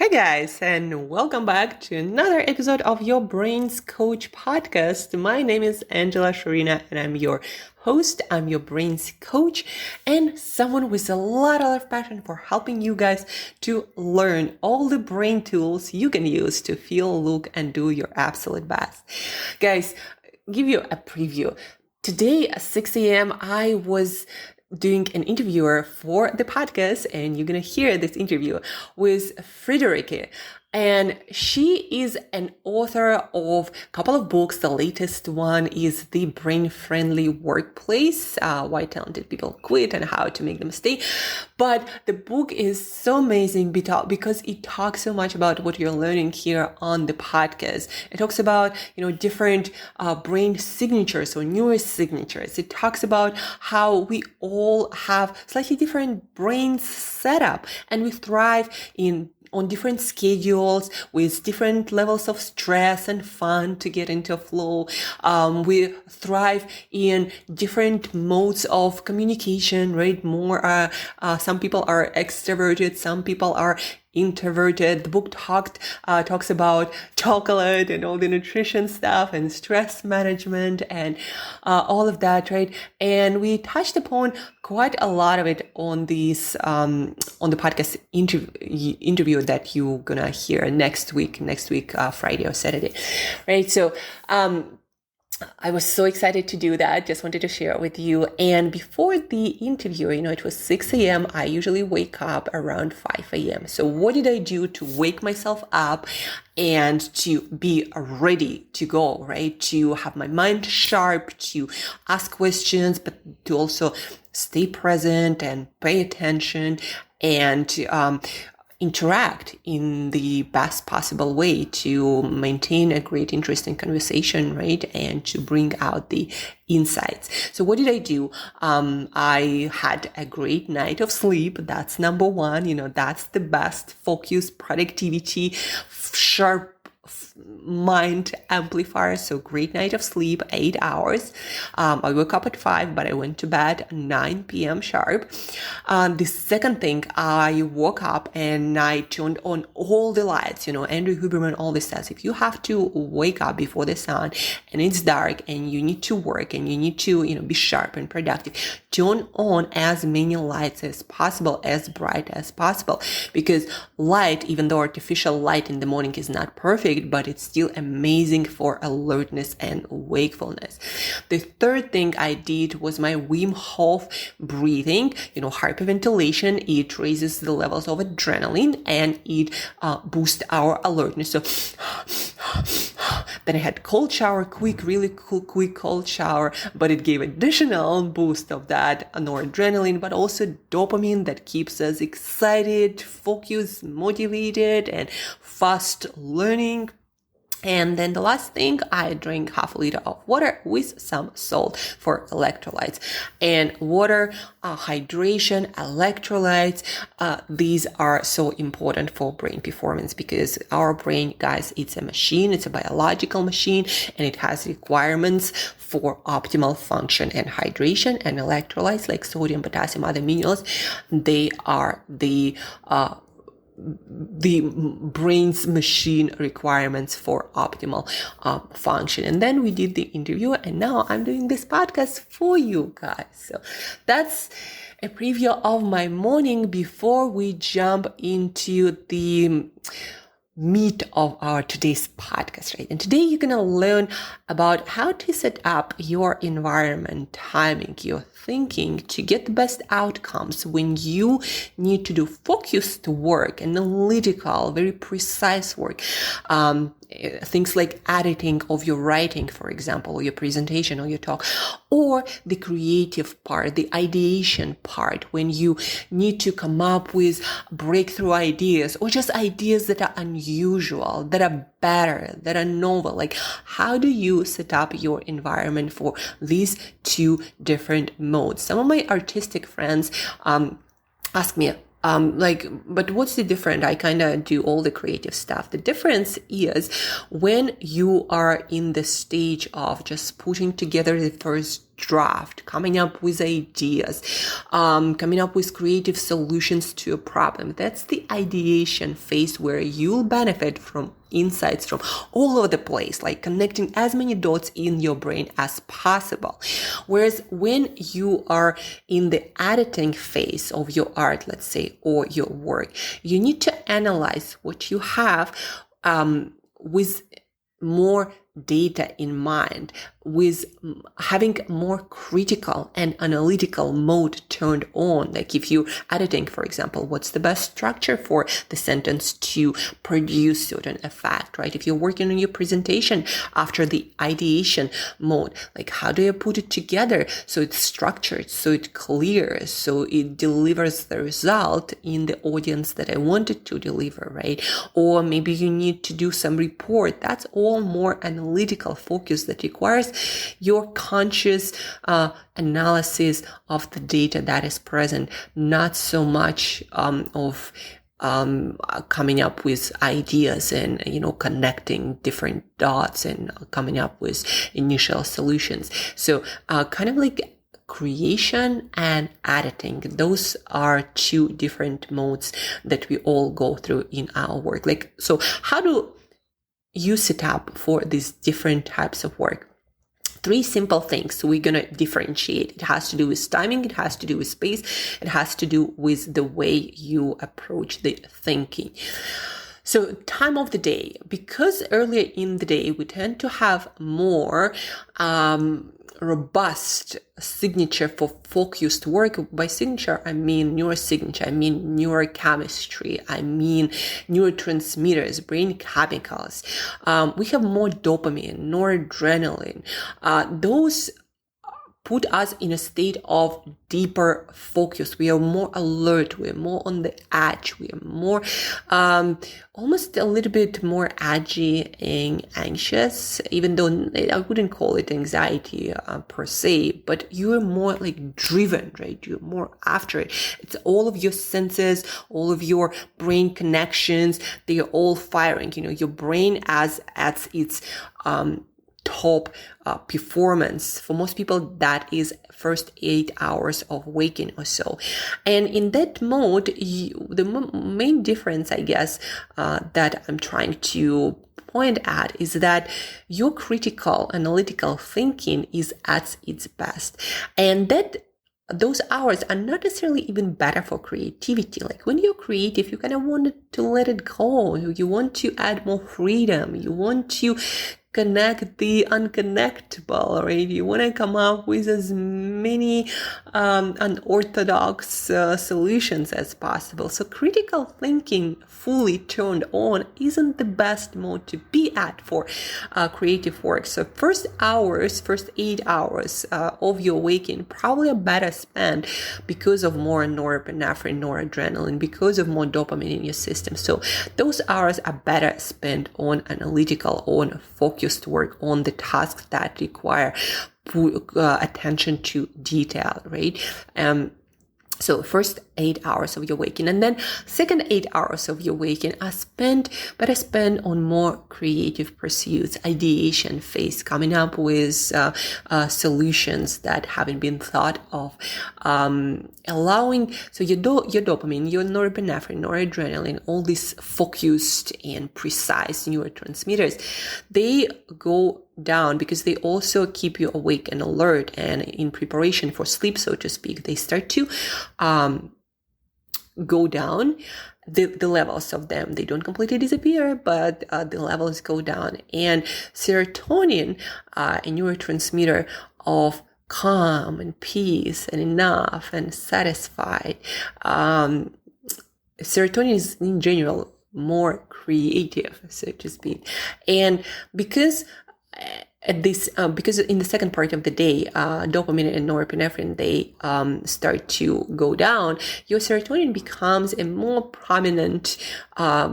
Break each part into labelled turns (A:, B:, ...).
A: Hi guys, and welcome back to another episode of your Brains Coach podcast. My name is Angela Shurina and I'm your host. I'm your Brains Coach and someone with a lot of passion for helping you guys to learn all the brain tools you can use to feel, look, and do your absolute best. Guys, give you a preview. Today at 6 a.m. I was doing an interview for the podcast, and you're gonna hear this interview with Friederike. And she is an author of a couple of books. The latest one is The Brain-Friendly Workplace, Why Talented People Quit and How to Make Them Stay. But the book is so amazing because it talks so much about what you're learning here on the podcast. It talks about, different brain signatures or neurosignatures. It talks about how we all have slightly different brain setup and we thrive on different schedules with different levels of stress and fun to get into flow. We thrive in different modes of communication, right? Some people are extroverted, some people are introverted. The book talks about chocolate and all the nutrition stuff and stress management and all of that, right? And we touched upon quite a lot of it on this on the podcast interview that you're gonna hear next week, Friday or Saturday, right? So I was so excited to do that. Just wanted to share it with you. And before the interview, it was 6 a.m. I usually wake up around 5 a.m. So what did I do to wake myself up and to be ready to go, right? To have my mind sharp, to ask questions, but to also stay present and pay attention and to interact in the best possible way to maintain a great, interesting conversation, right? And to bring out the insights. So what did I do? I had a great night of sleep. That's number one. That's the best focus, productivity, sharp mind amplifier. So great night of sleep, 8 hours. I woke up at 5, but I went to bed at 9 p.m. sharp. The second thing, I woke up and I turned on all the lights. Andrew Huberman always says, if you have to wake up before the sun and it's dark and you need to work and you need to, be sharp and productive, turn on as many lights as possible, as bright as possible, because light, even though artificial light in the morning is not perfect, but it's still amazing for alertness and wakefulness. The third thing I did was my Wim Hof breathing, hyperventilation. It raises the levels of adrenaline and it boosts our alertness. So then I had cold shower, really quick cold shower, but it gave additional boost of that noradrenaline, but also dopamine that keeps us excited, focused, motivated, and fast learning. And then the last thing, I drank half a liter of water with some salt for electrolytes. And water, hydration, electrolytes, these are so important for brain performance because our brain, guys, it's a machine, it's a biological machine, and it has requirements for optimal function, and hydration and electrolytes like sodium, potassium, other minerals, they are the brain's machine requirements for optimal function. And then we did the interview, and now I'm doing this podcast for you guys. So that's a preview of my morning before we jump into the meat of our today's podcast, right? And today you're going to learn about how to set up your environment, timing, your thinking to get the best outcomes when you need to do focused work, analytical, very precise work. Things like editing of your writing, for example, or your presentation or your talk, or the creative part, the ideation part, when you need to come up with breakthrough ideas or just ideas that are unusual, that are better, that are novel. Like, how do you set up your environment for these two different modes? Some of my artistic friends ask me, but what's the difference? I kind of do all the creative stuff. The difference is when you are in the stage of just putting together the first draft, coming up with ideas, coming up with creative solutions to a problem. That's the ideation phase where you'll benefit from insights from all over the place, like connecting as many dots in your brain as possible. Whereas when you are in the editing phase of your art, let's say, or your work, you need to analyze what you have with more data in mind, with having more critical and analytical mode turned on. Like if you're editing, for example, what's the best structure for the sentence to produce certain effect, right? If you're working on your presentation after the ideation mode, like how do you put it together so it's structured, so it's clear, so it delivers the result in the audience that I wanted to deliver, right? Or maybe you need to do some report. That's all more analytical focus that requires your conscious analysis of the data that is present, not so much of coming up with ideas and, connecting different dots and coming up with initial solutions. So kind of like creation and editing, those are two different modes that we all go through in our work. Like, so how do you set up for these different types of work? 3 simple things we're going to differentiate. It has to do with timing, it has to do with space, it has to do with the way you approach the thinking. So time of the day, because earlier in the day we tend to have more robust signature for focused work. By signature, I mean neurosignature, I mean neurochemistry, I mean neurotransmitters, brain chemicals. We have more dopamine, noradrenaline. Those put us in a state of deeper focus. We are more alert. We are more on the edge. We are more, almost a little bit more edgy and anxious, even though I wouldn't call it anxiety per se, but you are more like driven, right? You're more after it. It's all of your senses, all of your brain connections. They are all firing, your brain as at its, top performance. For most people, that is first 8 hours of waking or so. And in that mode, the main difference, I guess, that I'm trying to point at is that your critical, analytical thinking is at its best. And that those hours are not necessarily even better for creativity. Like when you're creative, you kind of want to let it go. You want to add more freedom. You want to connect the unconnectable, right? You want to come up with as many unorthodox solutions as possible. So critical thinking fully turned on isn't the best mode to be at for creative work. So first 8 hours of your waking probably are better spent because of more norepinephrine, noradrenaline, because of more dopamine in your system. So those hours are better spent on analytical, on focused work, on the tasks that require attention to detail, right? So first 8 hours of your waking, and then second 8 hours of your waking are spent on more creative pursuits, ideation phase, coming up with solutions that haven't been thought of, allowing, so your dopamine, your norepinephrine, noradrenaline, all these focused and precise neurotransmitters, they go down because they also keep you awake and alert and in preparation for sleep, so to speak. They start to go down, the levels of them. They don't completely disappear, but the levels go down. And serotonin, a neurotransmitter of calm and peace and enough and satisfied. Serotonin is in general more creative, so to speak. And because because in the second part of the day, dopamine and norepinephrine, they start to go down, your serotonin becomes a more prominent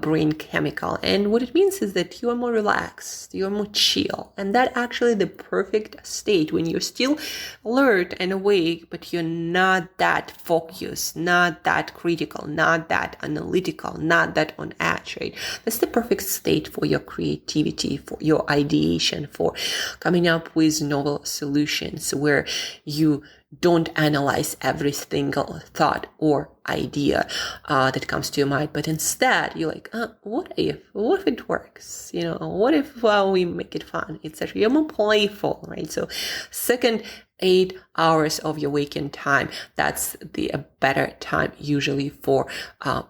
A: brain chemical. And what it means is that you are more relaxed, you are more chill. And that actually the perfect state when you're still alert and awake, but you're not that focused, not that critical, not that analytical, not that on edge, right? That's the perfect state for your creativity, for your ideation, for coming up with novel solutions where you don't analyze every single thought or idea that comes to your mind, but instead you're like, what if it works? What if we make it fun? It's actually more playful, right? So second 8 hours of your waking time, that's the better time usually for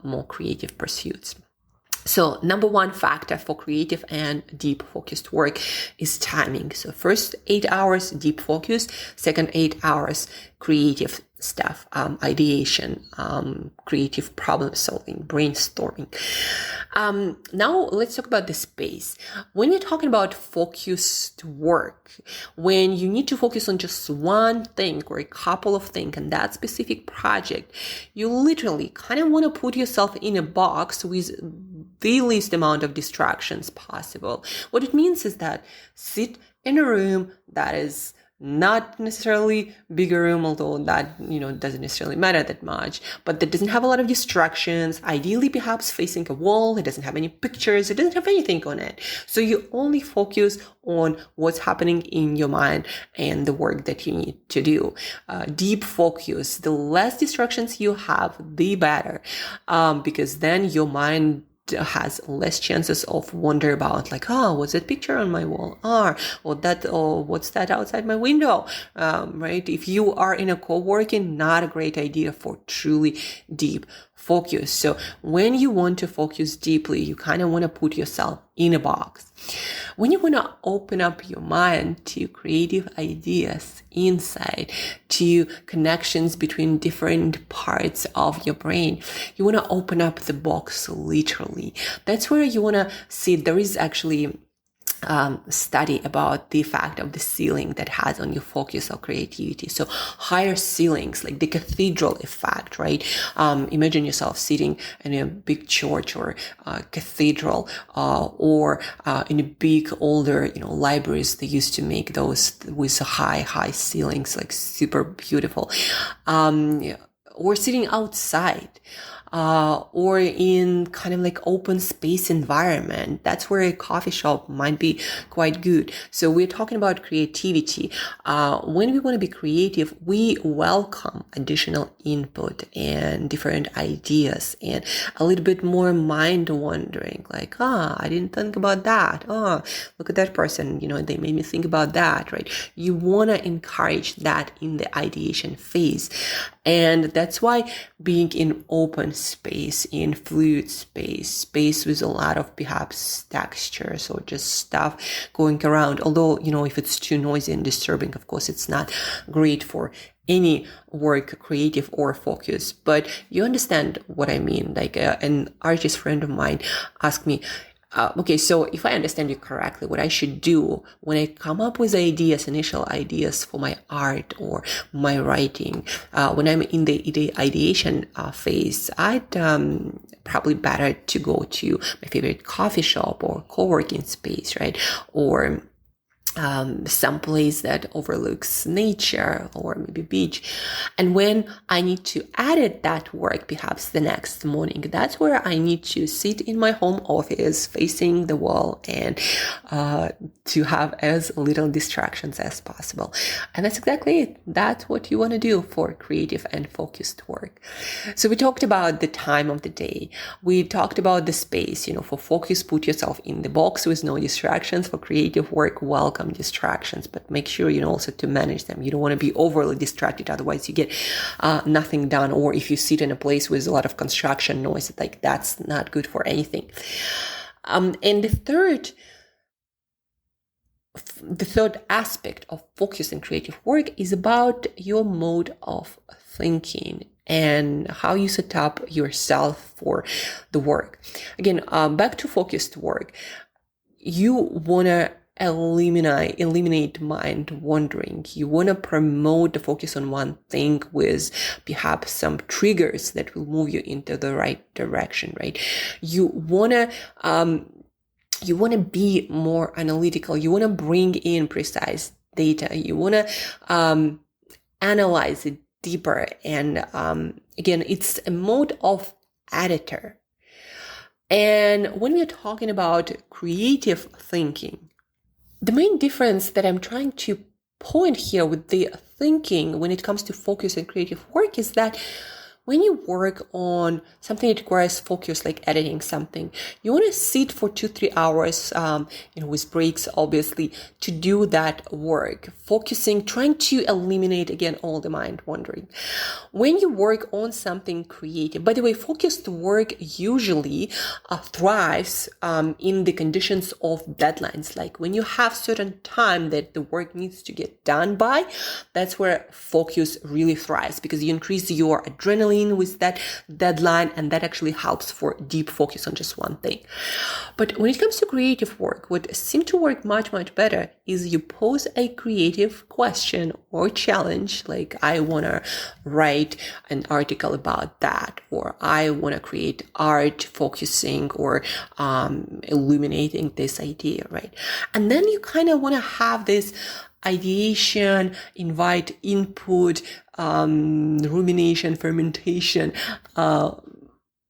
A: more creative pursuits. So number one factor for creative and deep focused work is timing. So first 8 hours, deep focus, second 8 hours, creative stuff, ideation, creative problem solving, brainstorming. Now let's talk about the space. When you're talking about focused work, when you need to focus on just one thing or a couple of things and that specific project, you literally kind of want to put yourself in a box with the least amount of distractions possible. What it means is that sit in a room that is not necessarily bigger room, although that, doesn't necessarily matter that much, but that doesn't have a lot of distractions, ideally perhaps facing a wall. It doesn't have any pictures. It doesn't have anything on it. So you only focus on what's happening in your mind and the work that you need to do. Deep focus, the less distractions you have, the better, because then your mind has less chances of wonder about like, what's that picture on my wall? What's that outside my window? Right? If you are in a co-working, not a great idea for truly deep focus. So when you want to focus deeply, you kind of want to put yourself in a box. When you want to open up your mind to creative ideas, insight, to connections between different parts of your brain, you want to open up the box literally. That's where you want to see there is actually study about the effect of the ceiling that has on your focus or creativity. So higher ceilings, like the cathedral effect, right? Imagine yourself sitting in a big church or cathedral, or in a big older, libraries. They used to make those with high ceilings, like super beautiful. Or sitting outside. Or in kind of like open space environment. That's where a coffee shop might be quite good. So we're talking about creativity. When we want to be creative, we welcome additional input and different ideas and a little bit more mind wandering. Like, I didn't think about that. Look at that person. They made me think about that, right? You want to encourage that in the ideation phase. And that's why being in open space, in fluid space with a lot of perhaps textures or just stuff going around. Although, if it's too noisy and disturbing, of course, it's not great for any work, creative or focus. But you understand what I mean. Like an artist friend of mine asked me, okay, so if I understand you correctly, what I should do when I come up with initial ideas for my art or my writing, when I'm in the ideation phase, I'd probably better to go to my favorite coffee shop or co-working space, right? Or some place that overlooks nature or maybe beach. And when I need to edit that work, perhaps the next morning, that's where I need to sit in my home office facing the wall and to have as little distractions as possible. And that's exactly it. That's what you want to do for creative and focused work. So we talked about the time of the day. We talked about the space, for focus, put yourself in the box with no distractions. For creative work, welcome distractions, but make sure also to manage them. You don't want to be overly distracted, otherwise you get nothing done. Or if you sit in a place with a lot of construction noise, like that's not good for anything. And the third aspect of focus and creative work is about your mode of thinking and how you set up yourself for the work. Again, back to focused work. You want to eliminate mind wandering. You want to promote the focus on one thing with perhaps some triggers that will move you into the right direction, right? You want to be more analytical. You want to bring in precise data. You want to analyze it deeper. And again, it's a mode of editor. And when we're talking about creative thinking, The main difference that I'm trying to point here with the thinking when it comes to focus and creative work is that when you work on something that requires focus, like editing something, you want to sit for 2-3 hours, with breaks, obviously, to do that work, focusing, trying to eliminate, again, all the mind wandering. When you work on something creative, by the way, focused work usually thrives in the conditions of deadlines. Like when you have certain time that the work needs to get done by, that's where focus really thrives, because you increase your adrenaline with that deadline, and that actually helps for deep focus on just one thing. But when it comes to creative work, what seems to work much, much better is you pose a creative question or challenge, like I want to write an article about that, or I want to create art focusing or illuminating this idea, right? And then you kind of want to have this ideation, invite input, rumination, fermentation,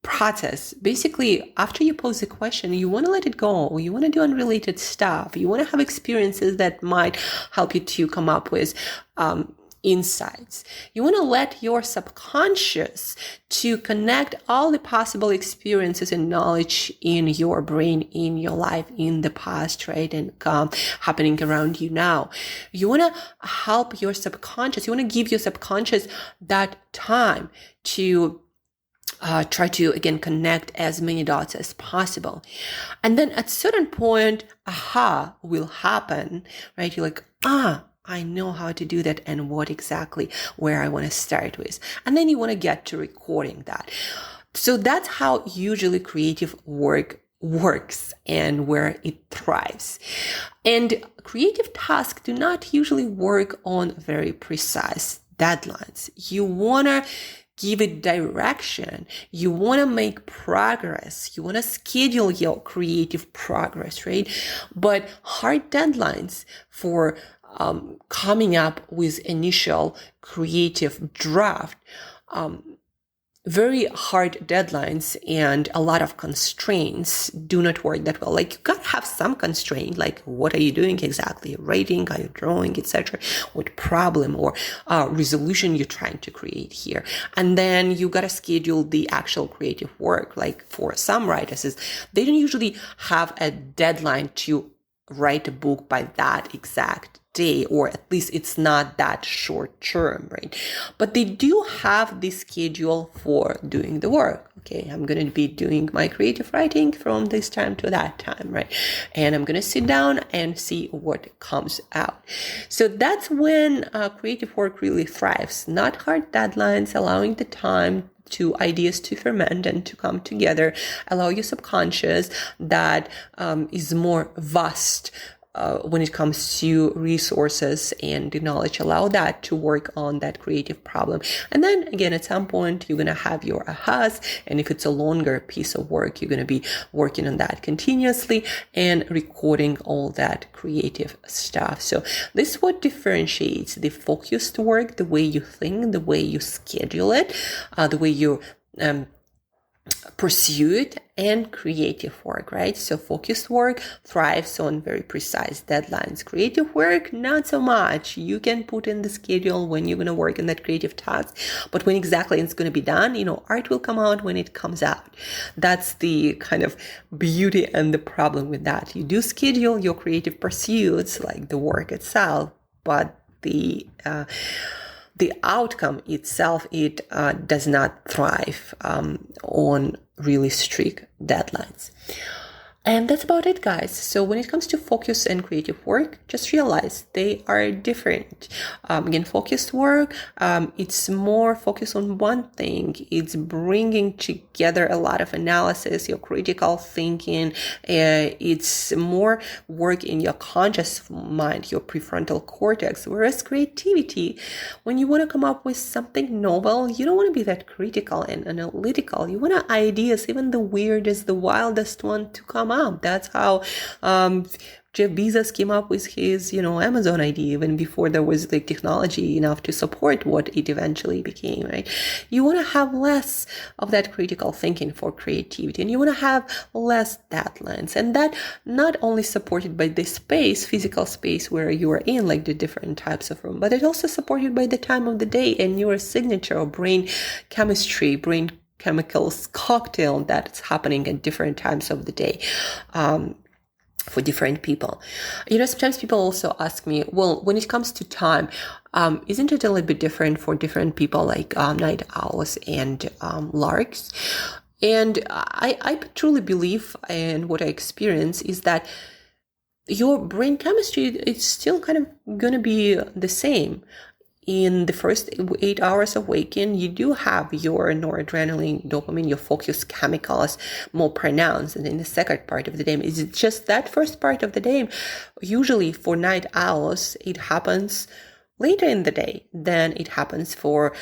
A: process. Basically, after you pose the question, you want to let it go. You want to do unrelated stuff. You want to have experiences that might help you to come up with insights. You want to let your subconscious to connect all the possible experiences and knowledge in your brain, in your life, in the past, right? And happening around you now. You want to help your subconscious. You want to give your subconscious that time to try to, again, connect as many dots as possible. And then at a certain point, aha will happen, right? You're like, I know how to do that and what exactly where I want to start with. And then you want to get to recording that. So that's how usually creative work works and where it thrives. And creative tasks do not usually work on very precise deadlines. You want to give it direction. You want to make progress. You want to schedule your creative progress, right? But hard deadlines for coming up with initial creative draft, very hard deadlines and a lot of constraints do not work that well. Like you gotta have some constraint, like what are you doing exactly? Writing, are you drawing, etc.? What problem or resolution you're trying to create here? And then you gotta schedule the actual creative work. Like for some writers, they don't usually have a deadline to write a book by that exact day, or at least it's not that short term, right? But they do have the schedule for doing the work. Okay, I'm going to be doing my creative writing from this time to that time, right? And I'm going to sit down and see what comes out. So that's when creative work really thrives. Not hard deadlines, allowing the time to ideas to ferment and to come together, allow your subconscious that is more vast when it comes to resources and the knowledge, allow that to work on that creative problem. And then again, at some point, you're going to have your ahas. And if it's a longer piece of work, you're going to be working on that continuously and recording all that creative stuff. So this is what differentiates the focused work, the way you think, the way you schedule it, the way you pursue it, and creative work, right? So focused work thrives on very precise deadlines. Creative work, not so much. You can put in the schedule when you're going to work on that creative task, but when exactly it's going to be done, art will come out when it comes out. That's the kind of beauty and the problem with that. You do schedule your creative pursuits, like the work itself, but the outcome itself, it does not thrive on really strict deadlines. And that's about it, guys. So when it comes to focus and creative work, just realize they are different. Again, focused work, it's more focused on one thing. It's bringing together a lot of analysis, your critical thinking. It's more work in your conscious mind, your prefrontal cortex. Whereas creativity, when you want to come up with something novel, you don't want to be that critical and analytical. You want ideas, even the weirdest, the wildest one, to come prompt. That's how Jeff Bezos came up with his, Amazon idea, even before there was the technology enough to support what it eventually became, right? You want to have less of that critical thinking for creativity, and you want to have less deadlines. And that not only supported by the space, physical space where you are in, like the different types of room, but it's also supported by the time of the day and your signature or brain chemistry, brain chemicals cocktail that's happening at different times of the day. For different people. Sometimes people also ask me, well, when it comes to time, isn't it a little bit different for different people, like night owls and larks? And I truly believe, and what I experience is that your brain chemistry is still kind of going to be the same. In the first 8 hours of waking, you do have your noradrenaline, dopamine, your focus chemicals more pronounced. And in the second part of the day, it's just that first part of the day. Usually for night owls, it happens later in the day than it happens for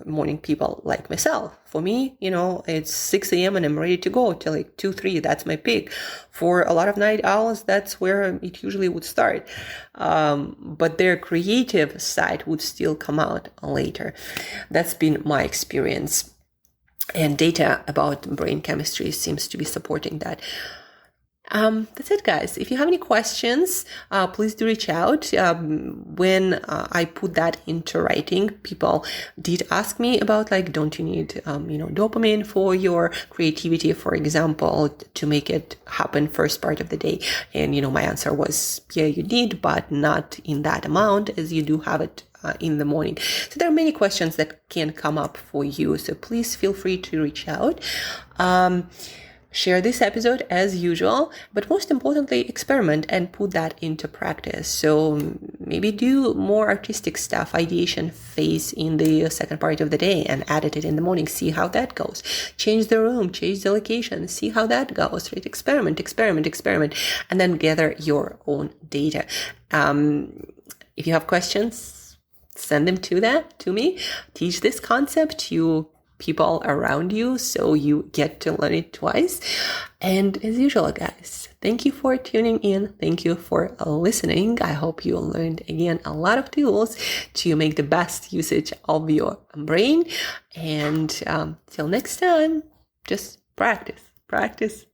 A: morning people like myself. For me, it's 6 a.m. and I'm ready to go till like 2, 3. That's my peak. For a lot of night owls, that's where it usually would start. But their creative side would still come out later. That's been my experience. And data about brain chemistry seems to be supporting that. That's it, guys. If you have any questions, please do reach out. When I put that into writing, people did ask me about, like, don't you need, dopamine for your creativity, for example, to make it happen first part of the day? And, my answer was, yeah, you need, but not in that amount as you do have it in the morning. So there are many questions that can come up for you. So please feel free to reach out. Share this episode as usual, but most importantly, experiment and put that into practice. So maybe do more artistic stuff, ideation phase in the second part of the day and edit it in the morning. See how that goes. Change the room, change the location, see how that goes, right? Experiment, and then gather your own data. If you have questions, send them to me. Teach this concept to people around you so you get to learn it twice. And as usual, guys, thank you for tuning in. Thank you for listening. I hope you learned again a lot of tools to make the best usage of your brain. And till next time, just practice.